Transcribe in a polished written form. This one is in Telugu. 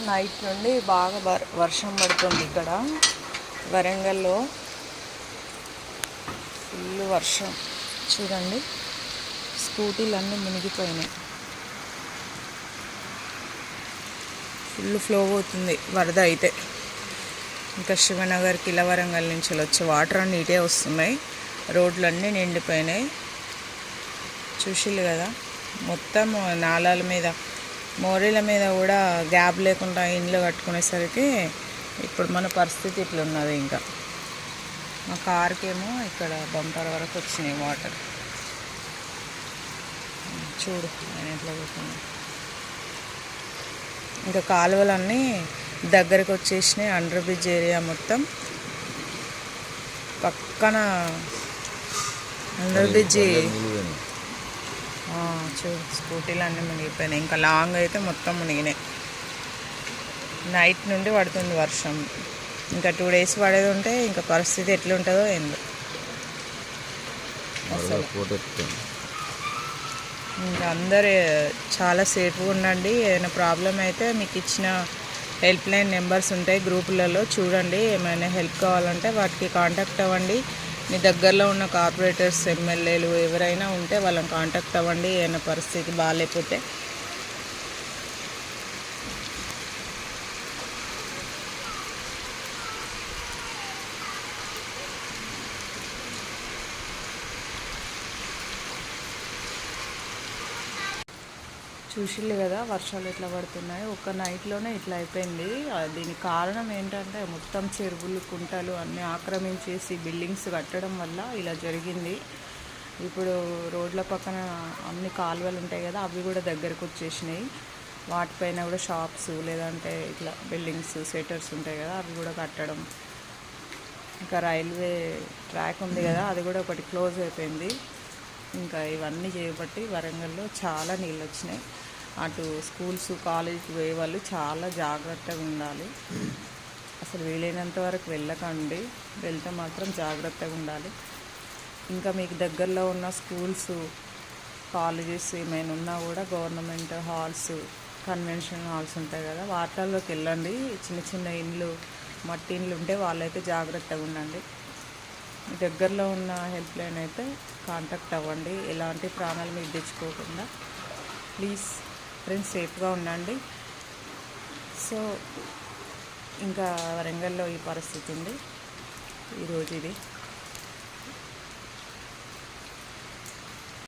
నైట్ నుండి బాగా వర్షం పడుతుంది ఇక్కడ వరంగల్లో. ఫుల్ వర్షం చూడండి, స్కూటీలన్నీ మునిగిపోయినాయి. ఫుల్ ఫ్లో అవుతుంది వరద అయితే. ఇంకా శివనగర్ కిలా వరంగల్ నుంచి వచ్చే వాటర్ అన్నీ ఇటే వస్తున్నాయి. రోడ్లన్నీ నిండిపోయినాయి. చూసిల్లు కదా, మొత్తం నాలాల మీద మోరీల మీద కూడా గ్యాప్ లేకుండా ఇండ్లు కట్టుకునేసరికి ఇప్పుడు మన పరిస్థితి ఇట్లున్నది. ఇంకా మా కార్కేమో ఇక్కడ బంపర్ వరకు వచ్చినాయి వాటర్. చూడు నేను ఎట్లా పోతున్నా. ఇంకా కాలువలన్నీ దగ్గరికి వచ్చేసినాయి. అండర్ బ్రిడ్జ్ ఏరియా మొత్తం పక్కన అండర్ బ్రిడ్జి చూడు, స్కూటీలు అన్నీ మునిగిపోయినాయి. ఇంకా లాంగ్ అయితే మొత్తం మునిగినాయి. నైట్ నుండి పడుతుంది వర్షం. ఇంకా 2 days పడేది ఉంటే ఇంకా పరిస్థితి ఎట్లుంటుందో ఏందో అసలు. ఇంకా అందరు చాలా సేఫ్గా ఉండండి. ఏదైనా ప్రాబ్లం అయితే మీకు ఇచ్చిన హెల్ప్ లైన్ నెంబర్స్ ఉంటాయి గ్రూపులలో, చూడండి. ఏమైనా హెల్ప్ కావాలంటే వాటికి కాంటాక్ట్ అవ్వండి. మీ దగ్గరలో ఉన్న కార్పొరేటర్స్, ఎమ్మెల్యేలు ఎవరైనా ఉంటే వాళ్ళని కాంటాక్ట్ అవ్వండి ఏమైనా పరిస్థితి బాగాలేకపోతే. చూసిల్లు కదా వర్షాలు ఎట్లా పడుతున్నాయి. ఒక్క నైట్లోనే ఇట్లా అయిపోయింది. దీనికి కారణం ఏంటంటే మొత్తం చెరువులు, కుంటలు అన్నీ ఆక్రమించేసి బిల్డింగ్స్ కట్టడం వల్ల ఇలా జరిగింది. ఇప్పుడు రోడ్ల పక్కన అన్ని కాలువలు ఉంటాయి కదా, అవి కూడా దగ్గరకు వచ్చేసినాయి. వాటిపైన కూడా షాప్స్ లేదంటే ఇట్లా బిల్డింగ్స్, షట్టర్స్ ఉంటాయి కదా, అవి కూడా కట్టడం. ఇంకా రైల్వే ట్రాక్ ఉంది కదా, అది కూడా ఒకటి క్లోజ్ అయిపోయింది. ఇంకా ఇవన్నీ చేయబట్టి వరంగల్లో చాలా నీళ్ళు వచ్చినాయి. అటు స్కూల్స్, కాలేజీకి పోయే వాళ్ళు చాలా జాగ్రత్తగా ఉండాలి. అసలు వీలైనంత వరకు వెళ్ళకండి, వెళ్తే మాత్రం జాగ్రత్తగా ఉండాలి. ఇంకా మీకు దగ్గరలో ఉన్న స్కూల్స్, కాలేజెస్ ఏమైనా ఉన్నా కూడా గవర్నమెంట్ హాల్స్, కన్వెన్షన్ హాల్స్ ఉంటాయి కదా, వాటిల్లోకి వెళ్ళండి. చిన్న చిన్న ఇండ్లు, మట్టి ఇండ్లు ఉంటే వాళ్ళైతే జాగ్రత్తగా ఉండండి. మీ దగ్గరలో ఉన్న హెల్ప్ లైన్ అయితే కాంటాక్ట్ అవ్వండి. ఎలాంటి ప్రాణాలు మీకు తెచ్చుకోకుండా. ప్లీజ్ ఫ్రెండ్స్, సేఫ్గా ఉండండి. సో ఇంకా వరంగల్లో ఈ పరిస్థితి ఉంది ఈరోజు ఇది.